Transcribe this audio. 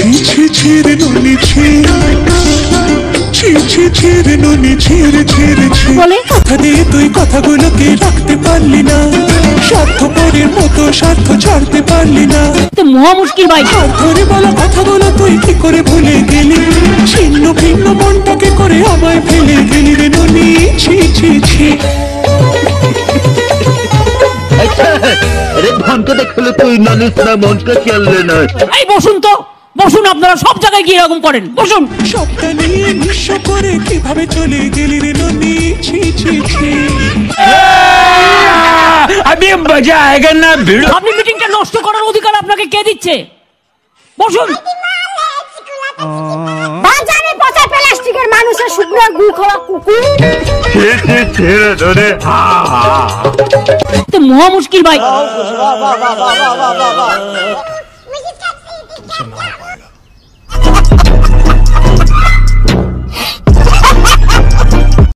ছি ছি ছি রে ননি ছি, ছি ছি ছি রে ননি ছি রে ছি রে ছি। কথা দিয়ে তুই কথাগুলোকে রাখতে পারলি না, স্বার্থপরের মতো স্বার্থ ছাড়তে পারলি না। তো মহা মুশকিল ভাই। ধরে বলা কথাগুলো তুই কি করে ভুলে গেলি, ছিন্ন ভিন্ন মনটাকে করে আমায় ফেলে গেলি রে ননি ছি ছি ছি। ধনকে দেখলে তুই নানিস না, মনকে খেললে না। এই বসুন তো, বসুন, আপনারা সব জায়গায় গিয়ে এরকম করেন, বসুন। সবটা নিয়ে নিঃস্ব করে কিভাবে চলে গেলি রে ননি ছি ছি ছি। अभी मजा आएगा ना भिड़ो। আপনি মিটিংটা নষ্ট করার অধিকার আপনাকে কে দিচ্ছে? বসুন। বাজারে পচা প্লাস্টিকের মানুষের শুকনো গু খাওয়া কুকুর। তো মহা মুশকিল ভাই।